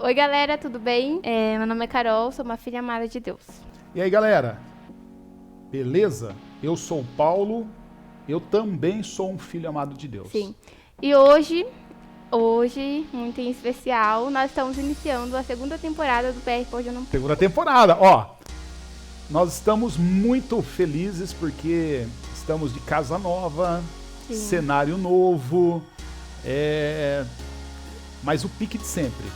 Oi, galera, tudo bem? Meu nome é Carol, sou uma filha amada de Deus. E aí, galera? Beleza? Eu sou o Paulo, eu também sou um filho amado de Deus. Sim. E hoje, muito em especial, nós estamos iniciando a segunda temporada do PR Pode Ou Não. Segunda temporada, ó. Nós estamos muito felizes porque estamos de casa nova, Sim. cenário novo, mas o pique de sempre.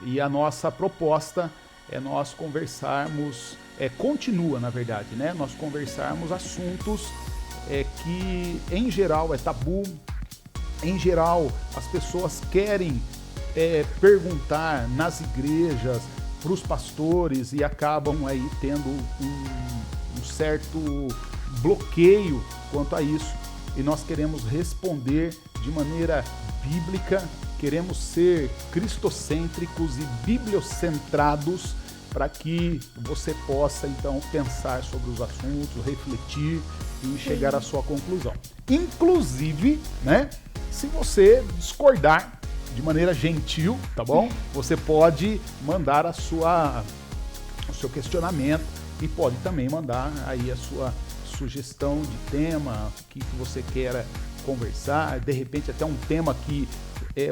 E a nossa proposta é nós conversarmos, continua na verdade, né? Nós conversarmos assuntos que em geral é tabu, em geral as pessoas querem perguntar nas igrejas para os pastores e acabam aí tendo um certo bloqueio quanto a isso. E nós queremos responder de maneira bíblica, queremos ser cristocêntricos e bibliocentrados para que você possa então pensar sobre os assuntos, refletir e chegar à sua conclusão. Inclusive, né, se você discordar de maneira gentil, tá bom? Você pode mandar o seu questionamento e pode também mandar aí a sua sugestão de tema, o que você queira conversar, de repente até um tema que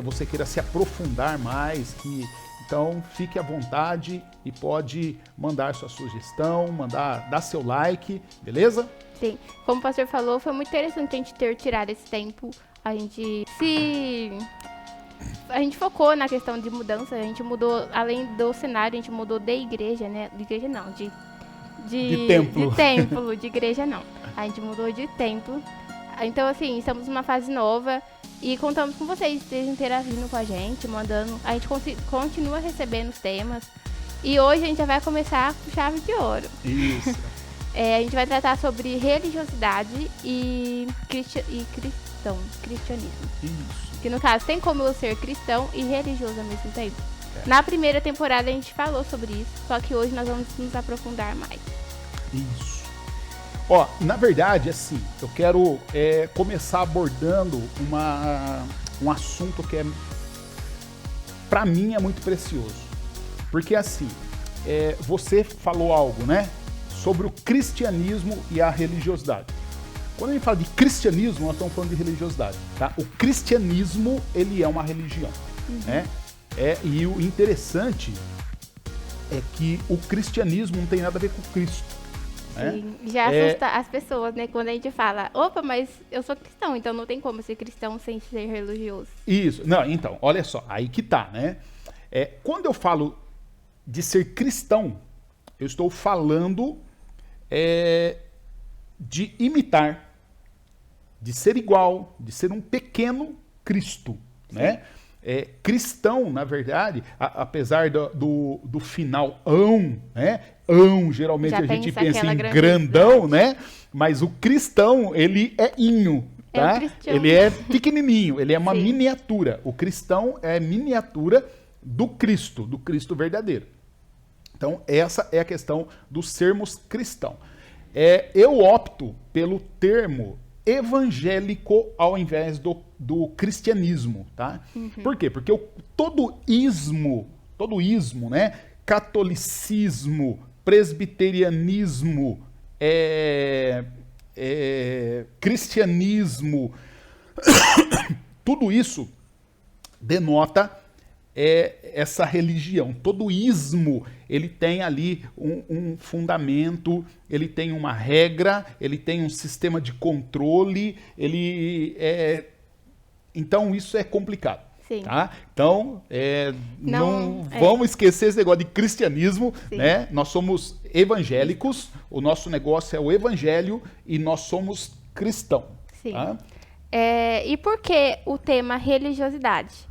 você queira se aprofundar mais, então fique à vontade e pode mandar sua sugestão, dar seu like, beleza? Sim, como o pastor falou, foi muito interessante a gente ter tirado esse tempo, a gente focou na questão de mudança, a gente mudou, além do cenário, a gente mudou de igreja, né? De igreja não, de templo. De templo, de igreja não. A gente mudou de templo. Então, assim, estamos numa fase nova e contamos com vocês interagindo com a gente, mandando. A gente continua recebendo os temas. E hoje a gente já vai começar com chave de ouro. Isso. A gente vai tratar sobre religiosidade e cristianismo. Isso. Que no caso tem como eu ser cristão e religioso ao mesmo tempo. Na primeira temporada a gente falou sobre isso, só que hoje nós vamos nos aprofundar mais. Isso. Ó, na verdade, assim, eu quero começar abordando um assunto que pra mim é muito precioso. Porque assim, você falou algo, né? Sobre o cristianismo e a religiosidade. Quando a gente fala de cristianismo, nós estamos falando de religiosidade, tá? O cristianismo, ele é uma religião, né? E o interessante é que o cristianismo não tem nada a ver com Cristo. Sim, já assusta as pessoas, né? Quando a gente fala, opa, mas eu sou cristão, então não tem como ser cristão sem ser religioso. Isso, não, então, olha só, aí que tá, né? Quando eu falo de ser cristão, eu estou falando de imitar, de ser igual, de ser um pequeno Cristo, né? Cristão, na verdade, apesar do final né? Geralmente já a gente pensa em grandão, né? Mas o cristão, ele é inho, tá? Ele é pequenininho, ele é uma miniatura. O cristão é miniatura do Cristo verdadeiro. Então, essa é a questão do sermos cristão. Eu opto pelo termo evangélico ao invés do cristianismo, tá? Por quê? Porque todo ismo, né? Catolicismo, presbiterianismo, cristianismo, tudo isso denota essa religião. Todo ismo, ele tem ali um fundamento, ele tem uma regra, ele tem um sistema de controle, então isso é complicado. Sim. Tá? Então, não vamos esquecer esse negócio de cristianismo, né? Nós somos evangélicos, o nosso negócio é o evangelho e nós somos cristãos. Sim. Tá? E por que o tema religiosidade?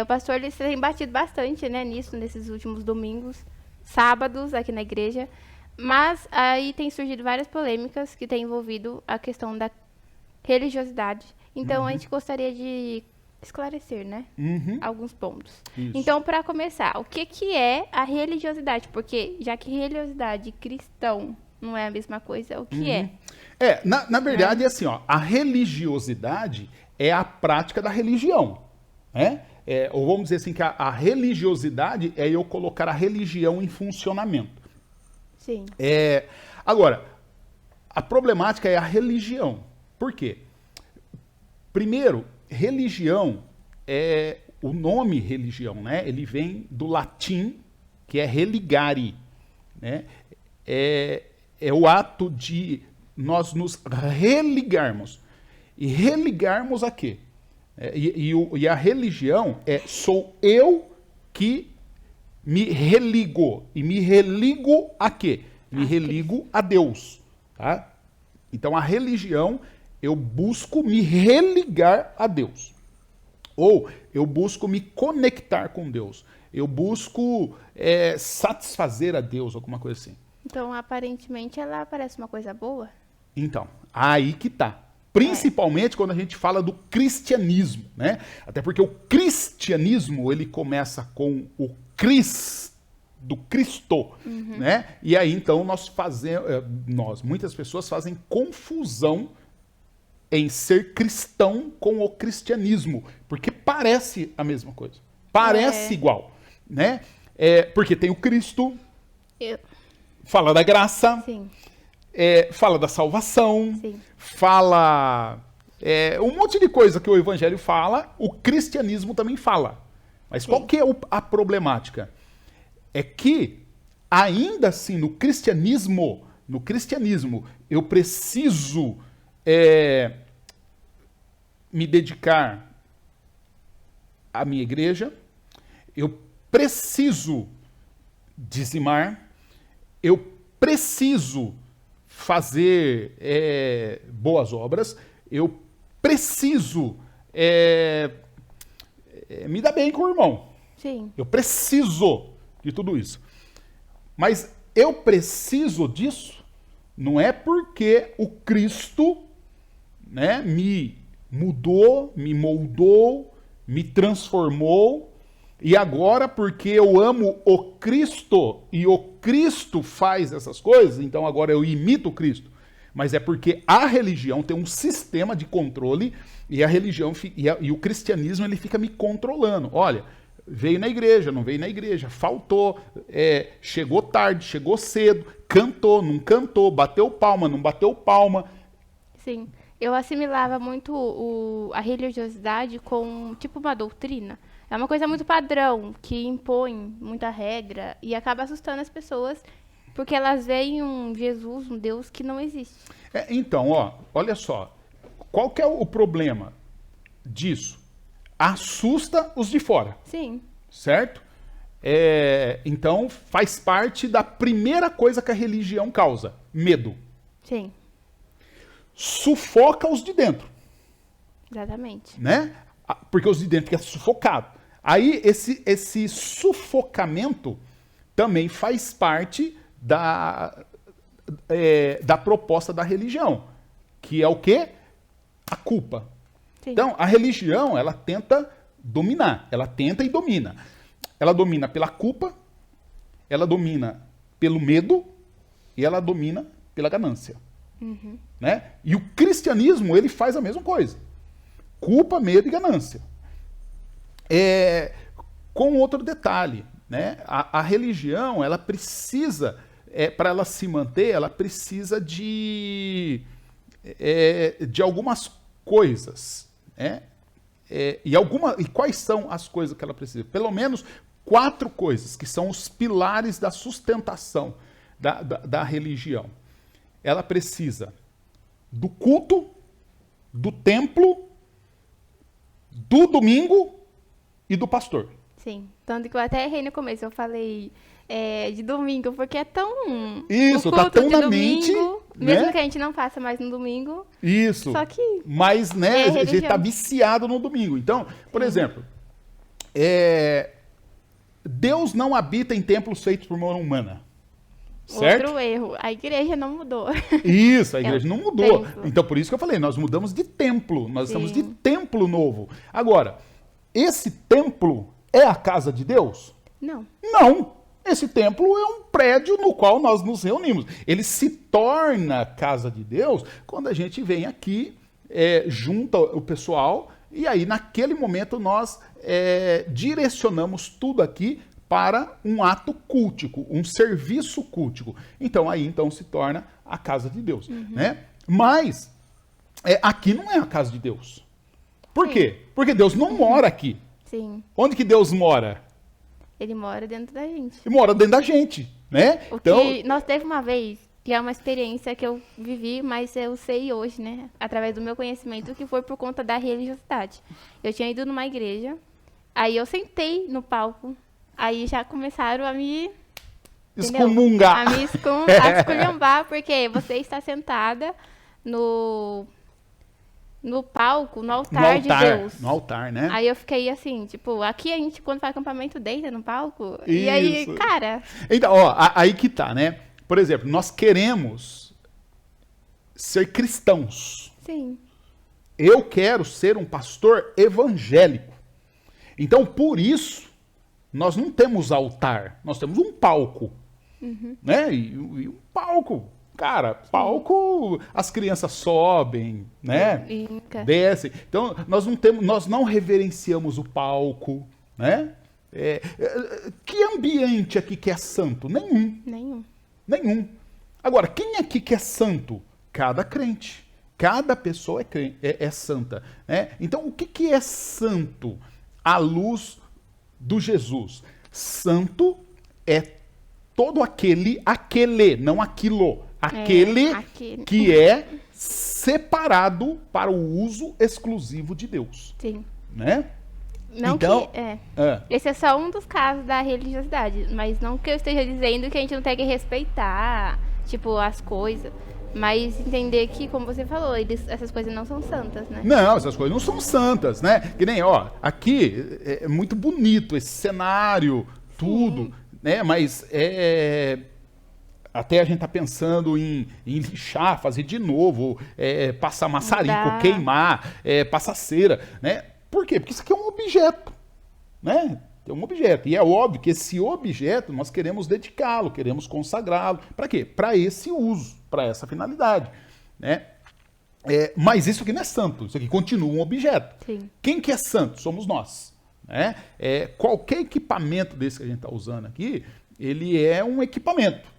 O pastor ele tem batido bastante, né, nesses últimos domingos, sábados aqui na igreja, mas aí tem surgido várias polêmicas que têm envolvido a questão da religiosidade. Então, a gente gostaria de esclarecer, né, alguns pontos. Isso. Então, para começar, o que é a religiosidade? Porque, já que religiosidade e cristão não é a mesma coisa, o que é? Na verdade, é assim, ó, a religiosidade é a prática da religião, né? ou vamos dizer assim, que a religiosidade é eu colocar a religião em funcionamento. Sim. Agora, a problemática é a religião. Por quê? Primeiro, religião, o nome religião, né? Ele vem do latim, que é religare, né? É o ato de nós nos religarmos. E religarmos a quê? E a religião sou eu que me religo. E me religo a quê? Me religo a Deus. Tá? Então a religião, eu busco me religar a Deus. Ou eu busco me conectar com Deus. Eu busco satisfazer a Deus, alguma coisa assim. Então, aparentemente, ela parece uma coisa boa? Então, aí que tá. Principalmente quando a gente fala do cristianismo, né? Até porque o cristianismo, ele começa com o do Cristo, né? E aí, então, muitas pessoas fazem confusão em ser cristão com o cristianismo, porque parece a mesma coisa. Parece igual, né? Porque tem o Cristo, fala da graça, Sim. Fala da salvação, Sim. fala um monte de coisa que o evangelho fala, o cristianismo também fala. Mas qual que é a problemática? É que, ainda assim, no cristianismo, eu preciso me dedicar à minha igreja, eu preciso dizimar, eu preciso fazer boas obras, eu preciso me dar bem com o irmão. Sim. Eu preciso de tudo isso. Mas eu preciso disso não é porque o Cristo, né, me mudou, me moldou, me transformou, e agora porque eu amo o Cristo e o Cristo faz essas coisas, então agora eu imito o Cristo. Mas é porque a religião tem um sistema de controle e a religião e o cristianismo ele fica me controlando. Olha, veio na igreja, não veio na igreja, faltou, chegou tarde, chegou cedo, cantou, não cantou, bateu palma, não bateu palma. Sim. Eu assimilava muito a religiosidade com tipo uma doutrina. É uma coisa muito padrão, que impõe muita regra e acaba assustando as pessoas porque elas veem um Jesus, um Deus que não existe. Então, olha só, qual que é o problema disso? Assusta os de fora. Sim. Certo? Então, faz parte da primeira coisa que a religião causa, medo. Sim. Sufoca os de dentro. Exatamente. Né? Porque os de dentro ficam sufocados. Aí, esse sufocamento também faz parte da proposta da religião, que é o quê? A culpa. Sim. Então, a religião, ela tenta dominar, ela tenta e domina. Ela domina pela culpa, ela domina pelo medo e ela domina pela ganância. Uhum. Né? E o cristianismo, ele faz a mesma coisa. Culpa, medo e ganância. Com outro detalhe, né? A religião, ela precisa, para ela se manter, ela precisa de algumas coisas, né? E quais são as coisas que ela precisa? Pelo menos 4 coisas, que são os pilares da sustentação da religião. Ela precisa do culto, do templo, do domingo e do pastor. Sim. Tanto que eu até errei no começo. Eu falei de domingo, porque é tão... Isso, tá tão na mente, mesmo né? que a gente não faça mais no domingo. Isso. Só que... Mas, né, a gente tá viciado no domingo. Então, por exemplo, Deus não habita em templos feitos por mão humana. Certo? Outro erro. A igreja não mudou. Isso, a igreja não mudou. Templo. Então, por isso que eu falei, nós mudamos de templo. Nós estamos de templo novo. Agora, esse templo é a casa de Deus? Não. Não. Esse templo é um prédio no qual nós nos reunimos. Ele se torna casa de Deus quando a gente vem aqui, junta o pessoal E aí, naquele momento, nós direcionamos tudo aqui para um ato cultico, um serviço cultico. Então, aí então se torna a casa de Deus. Né? Mas, aqui não é a casa de Deus. Por quê? Porque Deus não mora aqui. Sim. Onde que Deus mora? Ele mora dentro da gente. Ele mora dentro da gente, né? Nós teve uma vez, que é uma experiência que eu vivi, mas eu sei hoje, né? Através do meu conhecimento, que foi por conta da religiosidade. Eu tinha ido numa igreja, aí eu sentei no palco, aí já começaram a me... excomungar. A me esculhambar, porque você está sentada no palco, no altar de Deus. No altar, né? Aí eu fiquei assim, tipo, aqui a gente, quando faz acampamento, deita no palco. Isso. E aí, cara... Então, aí que tá, né? Por exemplo, nós queremos ser cristãos. Sim. Eu quero ser um pastor evangélico. Então, por isso, nós não temos altar, nós temos um palco. Né? E um palco. Cara, palco, as crianças sobem, né? Descem. Então, nós não reverenciamos o palco, né? Que ambiente aqui que é santo? Nenhum. Agora, quem aqui que é santo? Cada crente. Cada pessoa é santa. Né? Então, o que é santo à luz do Jesus? Santo é todo aquele, não aquilo. Aquele que é separado para o uso exclusivo de Deus. Sim. Né? Não então, esse é só um dos casos da religiosidade, mas não que eu esteja dizendo que a gente não tem que respeitar, tipo, as coisas, mas entender que, como você falou, essas coisas não são santas, né? Não, essas coisas não são santas, né? Que nem, aqui é muito bonito esse cenário, tudo, né? Mas até a gente tá pensando em lixar, fazer de novo, passar maçarico, queimar, passar cera, né? Por quê? Porque isso aqui é um objeto, né? É um objeto. E é óbvio que esse objeto nós queremos dedicá-lo, queremos consagrá-lo. Para quê? Para esse uso, para essa finalidade, né? Mas isso aqui não é santo, isso aqui continua um objeto. Sim. Quem que é santo? Somos nós. Né? Qualquer equipamento desse que a gente está usando aqui, ele é um equipamento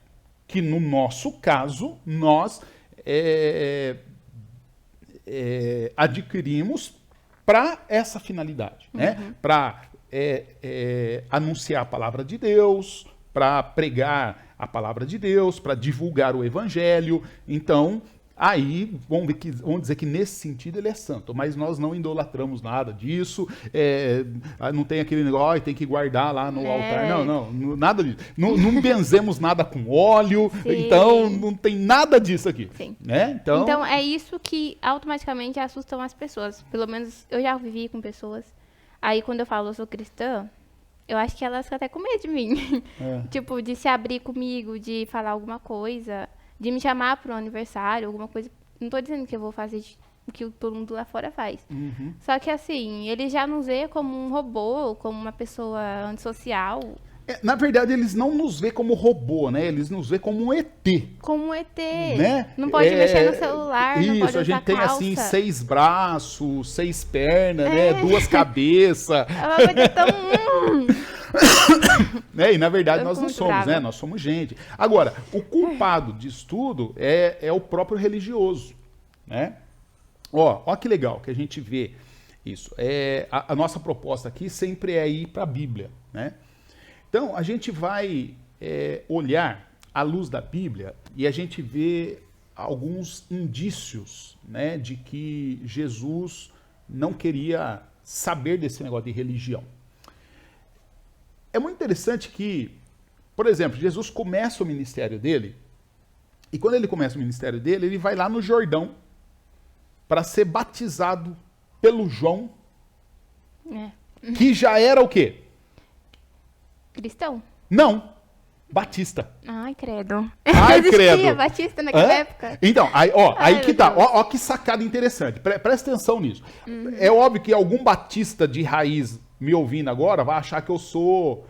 que, no nosso caso, nós adquirimos para essa finalidade, né? Para anunciar a palavra de Deus, para pregar a palavra de Deus, para divulgar o evangelho. Então, aí, vamos dizer que nesse sentido ele é santo, mas nós não idolatramos nada disso, não tem aquele negócio, tem que guardar lá no altar, não, nada disso. Não benzemos nada com óleo, então não tem nada disso aqui. Sim. Né? Então é isso que automaticamente assustam as pessoas, pelo menos eu já vivi com pessoas, aí quando eu falo eu sou cristã, eu acho que elas ficam até com medo de mim, tipo, de se abrir comigo, de falar alguma coisa, de me chamar para um aniversário, alguma coisa. Não tô dizendo que eu vou fazer o que todo mundo lá fora faz. Só que assim, eles já nos vê como um robô, como uma pessoa antissocial. Na verdade, eles não nos vê como robô, né? Eles nos vê como um ET. Como um ET. Né? Não pode mexer no celular, isso, não pode usar a gente tem calça. assim 6 braços, 6 pernas, né? 2 cabeças. Ela vai ter tão... E na verdade nós não somos, né? Nós somos gente. Agora, o culpado disso tudo é o próprio religioso, né? Ó que legal que a gente vê isso. A nossa proposta aqui sempre é ir para a Bíblia, né? Então, a gente vai olhar à luz da Bíblia e a gente vê alguns indícios, né, de que Jesus não queria saber desse negócio de religião. É muito interessante que, por exemplo, Jesus começa o ministério dele, e quando ele começa o ministério dele, ele vai lá no Jordão para ser batizado pelo João, que já era o quê? Cristão? Não, batista. Ai, credo. Ai, credo. Batista naquela época. Então, aí que tá. Ó que sacada interessante. Presta atenção nisso. É óbvio que algum batista de raiz me ouvindo agora vai achar que eu sou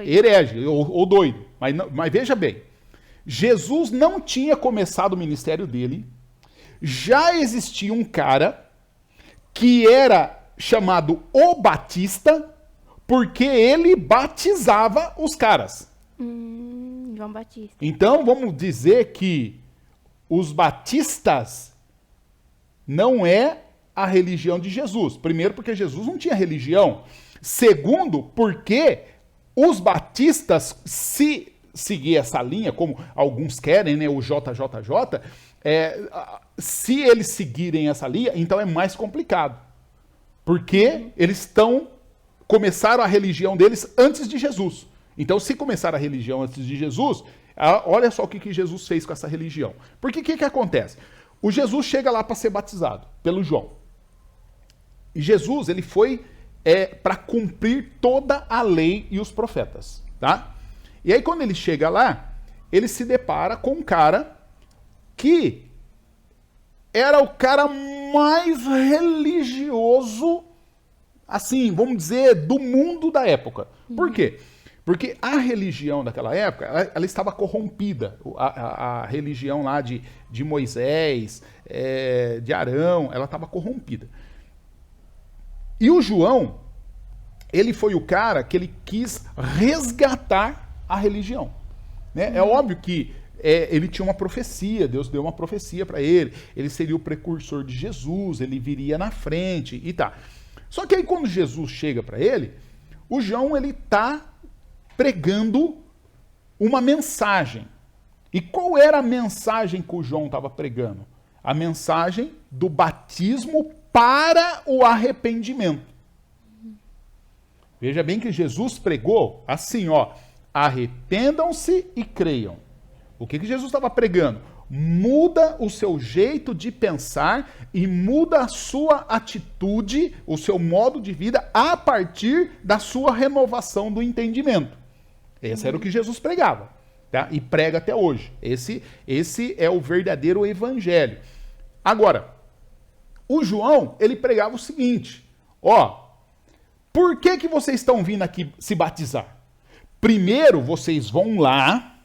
herege ou doido. Mas veja bem, Jesus não tinha começado o ministério dele, já existia um cara que era chamado o Batista, porque ele batizava os caras. João Batista. Então, vamos dizer que os batistas não é a religião de Jesus. Primeiro, porque Jesus não tinha religião. Segundo, porque os batistas, se seguir essa linha, como alguns querem, né, o JJJ, se eles seguirem essa linha, então é mais complicado. Porque eles começaram a religião deles antes de Jesus. Então, se começaram a religião antes de Jesus, olha só o que Jesus fez com essa religião. Porque o que acontece? O Jesus chega lá para ser batizado pelo João. E Jesus, ele foi para cumprir toda a lei e os profetas, tá? E aí, quando ele chega lá, ele se depara com um cara que era o cara mais religioso, assim, vamos dizer, do mundo da época. Por quê? Porque a religião daquela época, ela estava corrompida. A religião lá de Moisés, de Arão, ela estava corrompida. E o João, ele foi o cara que ele quis resgatar a religião. Né? É óbvio que ele tinha uma profecia, Deus deu uma profecia para ele, ele seria o precursor de Jesus, ele viria na frente e tá. Só que aí quando Jesus chega para ele, o João, ele tá pregando uma mensagem. E qual era a mensagem que o João estava pregando? A mensagem do batismo para o arrependimento. Veja bem que Jesus pregou assim, ó, arrependam-se e creiam. O que Jesus estava pregando? Muda o seu jeito de pensar e muda a sua atitude, o seu modo de vida a partir da sua renovação do entendimento. Esse era o que Jesus pregava, tá? E prega até hoje. Esse é o verdadeiro evangelho. Agora, o João, ele pregava o seguinte, ó, por que vocês estão vindo aqui se batizar? Primeiro, vocês vão lá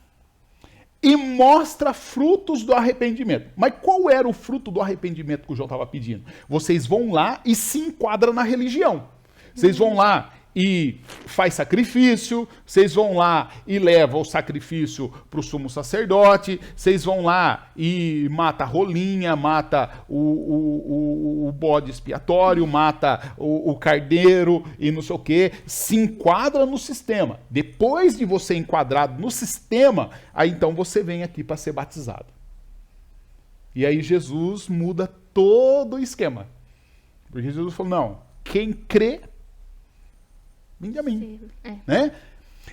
e mostra frutos do arrependimento. Mas qual era o fruto do arrependimento que o João estava pedindo? Vocês vão lá e se enquadram na religião. Vocês vão lá e faz sacrifício, vocês vão lá e levam o sacrifício para o sumo sacerdote, vocês vão lá e mata a rolinha, mata o bode expiatório, mata o carneiro e não sei o quê, se enquadra no sistema. Depois de você enquadrado no sistema, aí então você vem aqui para ser batizado. E aí Jesus muda todo o esquema. Porque Jesus falou, não, quem crê, vinde a mim. Né?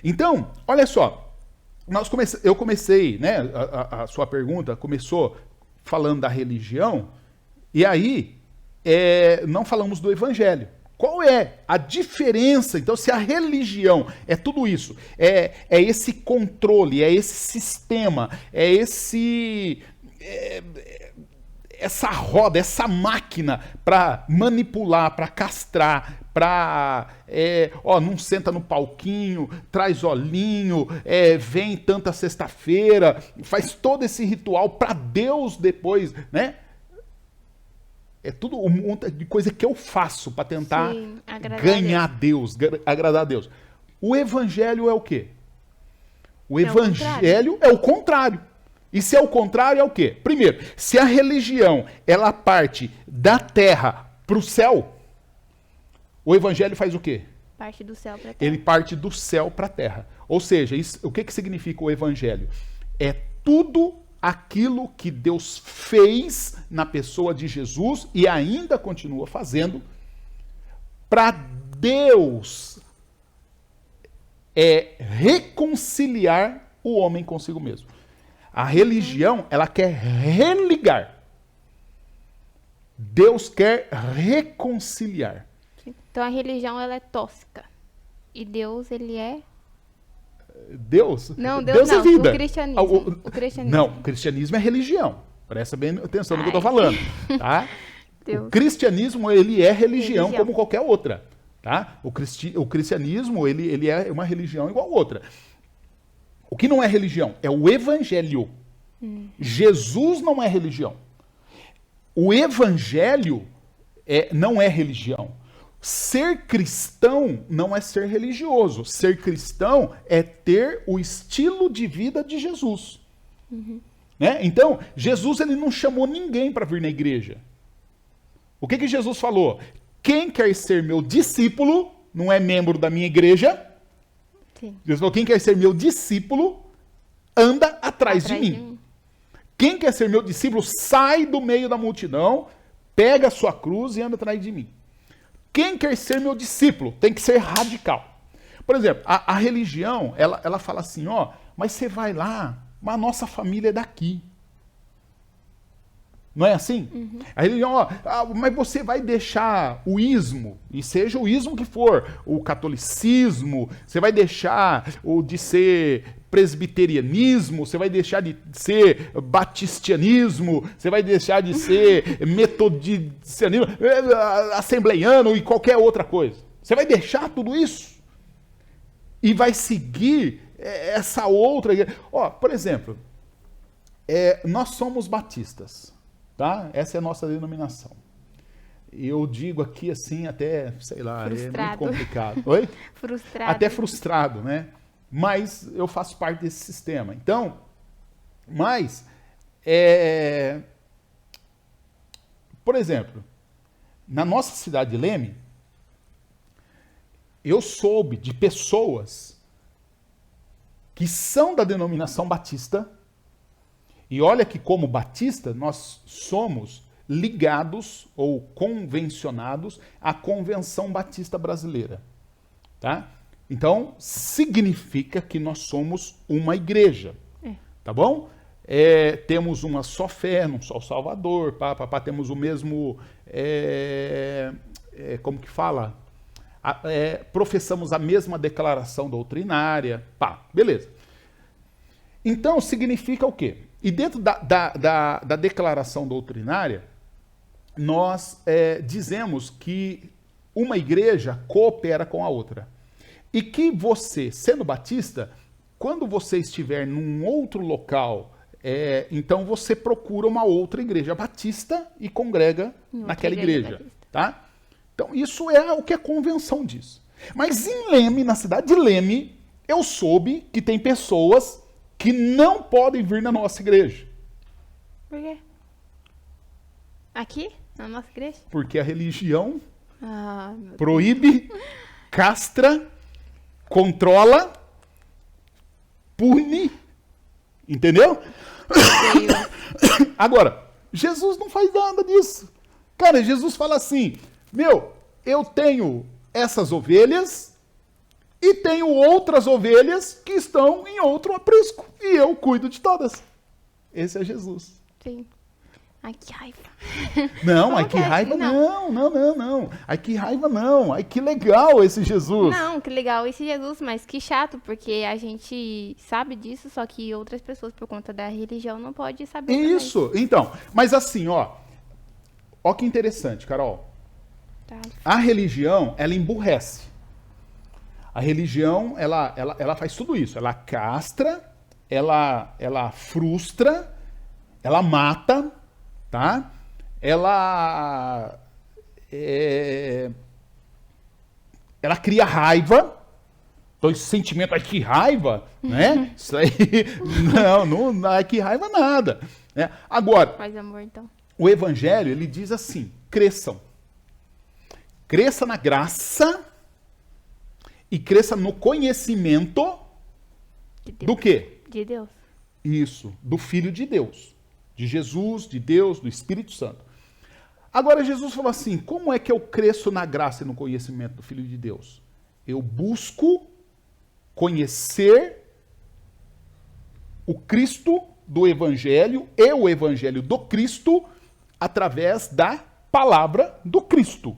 Então, olha só, eu comecei, né, a sua pergunta começou falando da religião, e aí não falamos do evangelho. Qual é a diferença? Então, se a religião é tudo isso, é esse controle, é esse sistema, essa roda, essa máquina para manipular, para castrar, para, não senta no palquinho, traz olhinho, vem tanta sexta-feira, faz todo esse ritual para Deus depois, né? É tudo um monte de coisa que eu faço para tentar ganhar Deus, agradar a Deus. O evangelho é o quê? O evangelho é o contrário. E se é o contrário, é o quê? Primeiro, se a religião ela parte da terra para o céu, o evangelho faz o quê? Parte do céu para a terra. Ele parte do céu para a terra. Ou seja, o que significa o evangelho? É tudo aquilo que Deus fez na pessoa de Jesus e ainda continua fazendo para Deus reconciliar o homem consigo mesmo. A religião, ela quer religar. Deus quer reconciliar. Então a religião, ela é tóxica. E Deus, ele é... Deus? Não, Deus não. É vida. O cristianismo. O cristianismo. Não, o cristianismo é religião. Presta bem atenção no que eu estou falando. Tá? Deus. O cristianismo, ele é religião como qualquer outra. Tá? O cristianismo, ele é uma religião igual a outra. O que não é religião? É o evangelho. Jesus não é religião. O evangelho não é religião. Ser cristão não é ser religioso. Ser cristão é ter o estilo de vida de Jesus. Né? Então, Jesus ele não chamou ninguém para vir na igreja. O que Jesus falou? Quem quer ser meu discípulo, não é membro da minha igreja. Sim. Jesus falou, quem quer ser meu discípulo, anda atrás de mim. Quem quer ser meu discípulo, sai do meio da multidão, pega a sua cruz e anda atrás de mim. Quem quer ser meu discípulo tem que ser radical. Por exemplo, a religião, ela fala assim, ó, mas você vai lá, mas a nossa família é daqui. Não é assim? A religião, ó, mas você vai deixar o ismo, e seja o ismo que for, o catolicismo, você vai deixar o de ser presbiterianismo, você vai deixar de ser batistianismo, você vai deixar de ser metodistianismo, assembleiano e qualquer outra coisa. Você vai deixar tudo isso e vai seguir essa outra igreja. Ó, por exemplo, nós somos batistas. Tá? Essa é a nossa denominação. Eu digo aqui assim, até, sei lá, frustrado. É muito complicado. Oi? Frustrado. Até frustrado, né? Mas eu faço parte desse sistema. Então, por exemplo, na nossa cidade de Leme, eu soube de pessoas que são da denominação batista. E olha que como batista, nós somos ligados ou convencionados à Convenção Batista Brasileira. Tá? Então, significa que nós somos uma igreja. Tá bom? Temos uma só fé, um só Salvador, temos o mesmo... como que fala? Professamos a mesma declaração doutrinária. Beleza. Então, significa o quê? E dentro da declaração doutrinária, nós dizemos que uma igreja coopera com a outra. E que você, sendo batista, quando você estiver num outro local, então você procura uma outra igreja batista e congrega naquela igreja. Tá? Então, isso é o que a convenção diz. Mas em Leme, na cidade de Leme, eu soube que tem pessoas que não podem vir na nossa igreja. Por quê? Aqui? Na nossa igreja? Porque a religião meu proíbe, castra, controla, pune, entendeu? Agora, Jesus não faz nada disso. Cara, Jesus fala assim, eu tenho essas ovelhas e tenho outras ovelhas que estão em outro aprisco. E eu cuido de todas. Esse é Jesus. Sim. Ai, que raiva. Não, ai, que raiva não. Ai, que raiva não. Ai, que legal esse Jesus. Não, que legal esse Jesus, mas que chato, porque a gente sabe disso, só que outras pessoas, por conta da religião, não podem saber. Isso, também. Então. Mas assim, ó que interessante, Carol. Tá. A religião, ela emburrece. A religião, ela faz tudo isso. Ela castra, ela frustra, ela mata, tá? Ela cria raiva. Então esse sentimento, ai que raiva, né? Isso aí, não, ai que raiva nada. Né? Agora, Faz amor, então. O evangelho, ele diz assim, cresçam. Cresça na graça e cresça no conhecimento do quê? De Deus. Isso, do Filho de Deus. De Jesus, de Deus, do Espírito Santo. Agora Jesus falou assim, como é que eu cresço na graça e no conhecimento do Filho de Deus? Eu busco conhecer o Cristo do Evangelho e o Evangelho do Cristo através da palavra do Cristo,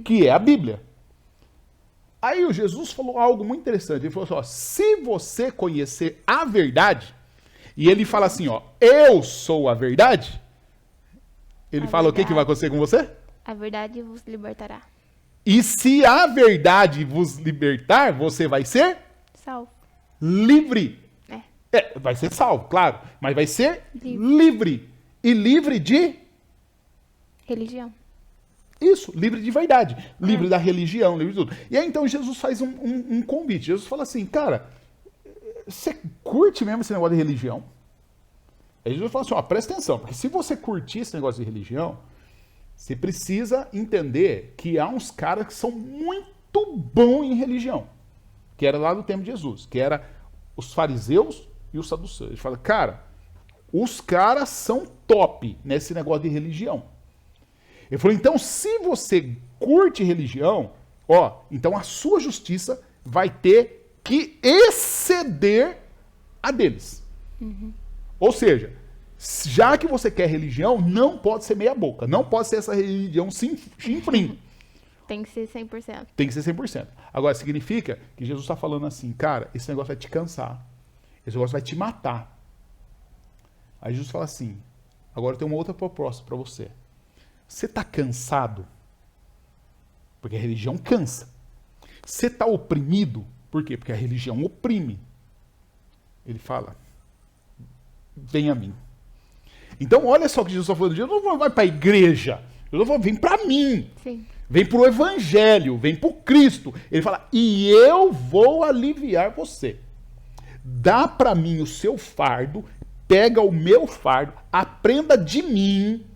que é a Bíblia. Aí o Jesus falou algo muito interessante. Ele falou assim, ó, se você conhecer a verdade, e ele fala assim, ó, eu sou a verdade, ele fala o que vai acontecer com você? A verdade vos libertará. E se a verdade vos libertar, você vai ser? Salvo. Livre. Vai ser salvo, claro, mas vai ser livre. E livre de? Religião. Isso, livre de verdade, livre da religião, livre de tudo. E aí então Jesus faz um convite. Jesus fala assim, cara, você curte mesmo esse negócio de religião? Aí Jesus fala assim, ó, presta atenção, porque se você curtir esse negócio de religião, você precisa entender que há uns caras que são muito bons em religião, que era lá do tempo de Jesus, que era os fariseus e os saduceus. Ele fala, cara, os caras são top nesse negócio de religião. Ele falou, então, se você curte religião, ó, então a sua justiça vai ter que exceder a deles. Ou seja, já que você quer religião, não pode ser meia boca, não pode ser essa religião chinfrim. Tem que ser 100%. Tem que ser 100%. Agora, significa que Jesus está falando assim, cara, esse negócio vai te cansar, esse negócio vai te matar. Aí Jesus fala assim, agora tem uma outra proposta para você. Você está cansado? Porque a religião cansa. Você está oprimido? Por quê? Porque a religião oprime. Ele fala, vem a mim. Então, olha só o que Jesus está falando. Jesus não vai para a igreja. Jesus fala, vem para mim. Sim. Vem para o evangelho. Vem para o Cristo. Ele fala, e eu vou aliviar você. Dá para mim o seu fardo. Pega o meu fardo. Aprenda de mim.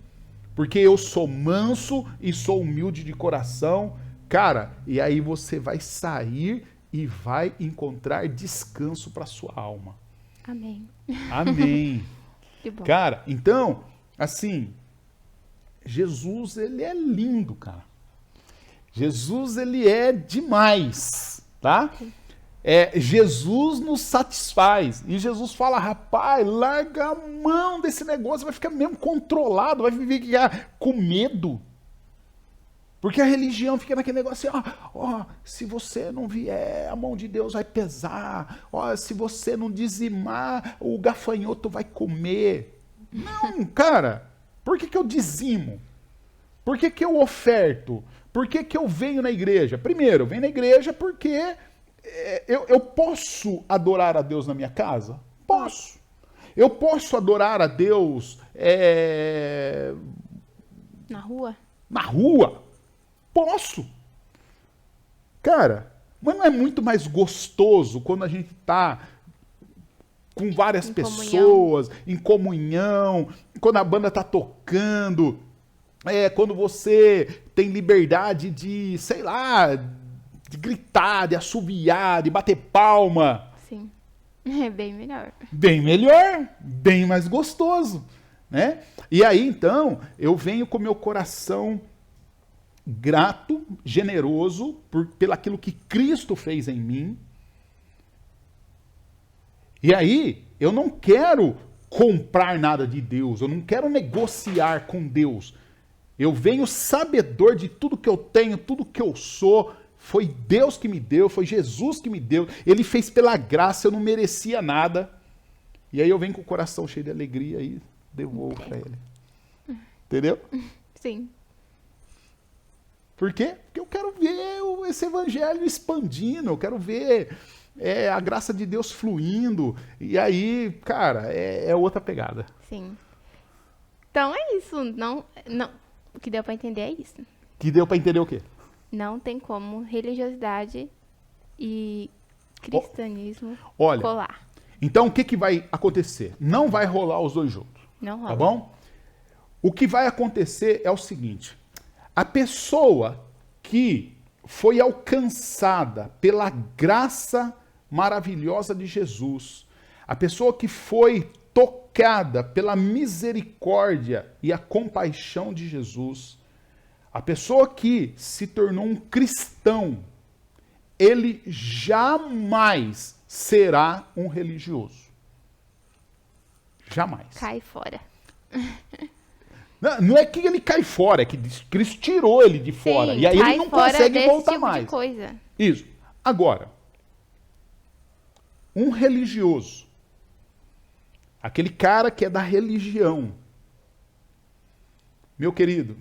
Porque eu sou manso e sou humilde de coração. Cara, e aí você vai sair e vai encontrar descanso para sua alma. Amém. Amém. Que bom. Cara, então, assim, Jesus, ele é lindo, cara. Jesus, ele é demais, tá? Jesus nos satisfaz. E Jesus fala, rapaz, larga a mão desse negócio, vai ficar mesmo controlado, vai ficar com medo. Porque a religião fica naquele negócio assim, ó, se você não vier, a mão de Deus vai pesar. Ó, se você não dizimar, o gafanhoto vai comer. Não, cara, por que eu dizimo? Por que eu oferto? Por que eu venho na igreja? Primeiro, eu venho na igreja porque eu posso adorar a Deus na minha casa? Posso. Eu posso adorar a Deus Na rua? na rua? Posso. Cara, mas não é muito mais gostoso quando a gente tá com várias pessoas, em comunhão, quando a banda tá tocando, quando você tem liberdade de, sei lá, de gritar, de assoviar, de bater palma. Sim. É bem melhor. Bem melhor, bem mais gostoso, né? E aí, então, eu venho com meu coração grato, generoso, pelo aquilo que Cristo fez em mim. E aí, eu não quero comprar nada de Deus, eu não quero negociar com Deus. Eu venho sabedor de tudo que eu tenho, tudo que eu sou. Foi Deus que me deu, foi Jesus que me deu. Ele fez pela graça, eu não merecia nada. E aí eu venho com o coração cheio de alegria e devolvo para Ele. Entendeu? Sim. Por quê? Porque eu quero ver esse evangelho expandindo, eu quero ver a graça de Deus fluindo. E aí, cara, é outra pegada. Sim. Então é isso. Não, o que deu pra entender é isso. Que deu para entender o quê? Não tem como religiosidade e cristianismo Olha, colar. então o que vai acontecer? Não vai rolar os dois juntos. Não rola. Tá bom? O que vai acontecer é o seguinte. A pessoa que foi alcançada pela graça maravilhosa de Jesus, a pessoa que foi tocada pela misericórdia e a compaixão de Jesus, a pessoa que se tornou um cristão, ele jamais será um religioso. Jamais. Cai fora. Não é que ele cai fora, é que Cristo tirou ele de fora. Sim, E aí ele não consegue voltar tipo mais. De coisa. Isso. Agora, um religioso, aquele cara que é da religião, meu querido,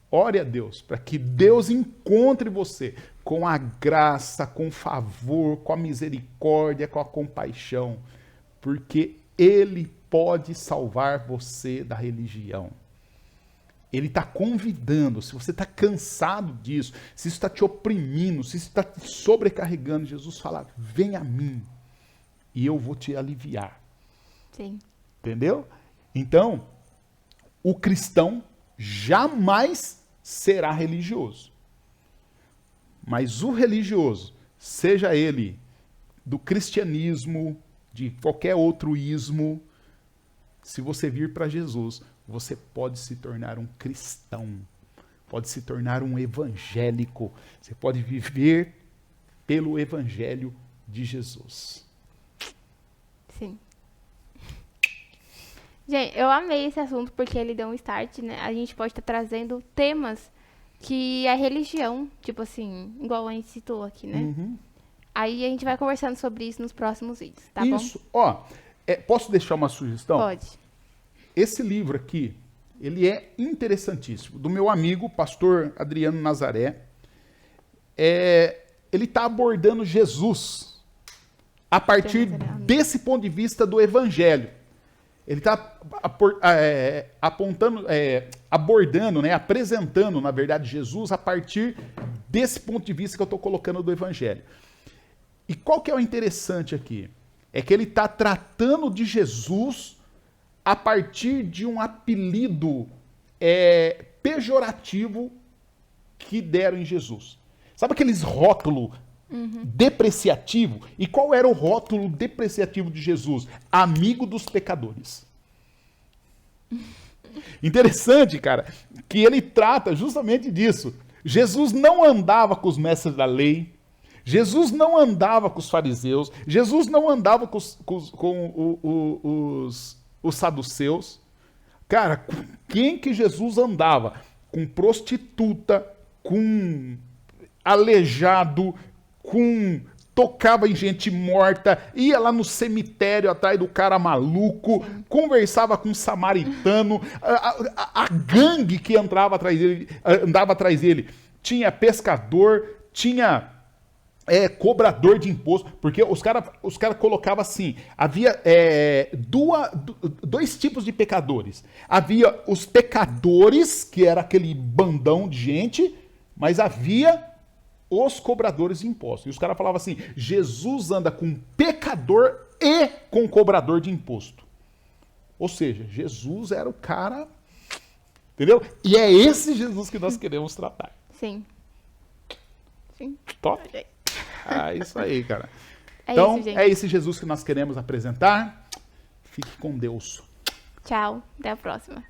ore a Deus para que Deus encontre você com a graça, com o favor, com a misericórdia, com a compaixão, porque Ele pode salvar você da religião. Ele está convidando. Se você está cansado disso, se isso está te oprimindo, se isso está te sobrecarregando, Jesus fala, vem a mim e eu vou te aliviar. Sim. Entendeu? Então, o cristão jamais será religioso. Mas o religioso, seja ele do cristianismo, de qualquer outro ismo, se você vir para Jesus, você pode se tornar um cristão, pode se tornar um evangélico, você pode viver pelo evangelho de Jesus. Sim. Gente, eu amei esse assunto porque ele deu um start, né? A gente pode estar trazendo temas que a religião, tipo assim, igual a gente citou aqui, né? Uhum. Aí a gente vai conversando sobre isso nos próximos vídeos, tá Isso. bom? Ó, posso deixar uma sugestão? Pode. Esse livro aqui, ele é interessantíssimo, do meu amigo, pastor Adriano Nazaré. Ele está abordando Jesus a partir desse ponto de vista do evangelho. Ele está abordando, né, apresentando, na verdade, Jesus a partir desse ponto de vista que eu estou colocando do evangelho. E qual que é o interessante aqui? É que ele está tratando de Jesus a partir de um apelido pejorativo que deram em Jesus. Sabe aqueles rótulos depreciativo? E qual era o rótulo depreciativo de Jesus? Amigo dos pecadores. Interessante, cara, que ele trata justamente disso. Jesus não andava com os mestres da lei, Jesus não andava com os fariseus, Jesus não andava com os saduceus. Cara, com quem que Jesus andava? Com prostituta, com aleijado, tocava em gente morta, ia lá no cemitério atrás do cara maluco, conversava com um samaritano, a gangue que andava atrás dele tinha pescador, tinha cobrador de imposto, porque os cara colocavam assim, havia dois tipos de pecadores. Havia os pecadores, que era aquele bandão de gente, mas havia os cobradores de impostos. E os caras falavam assim, Jesus anda com pecador e com cobrador de imposto. Ou seja, Jesus era o cara, entendeu? E é esse Jesus que nós queremos tratar. Sim. Sim. Top? Isso aí, cara. Então, isso, gente. É esse Jesus que nós queremos apresentar. Fique com Deus. Tchau. Até a próxima.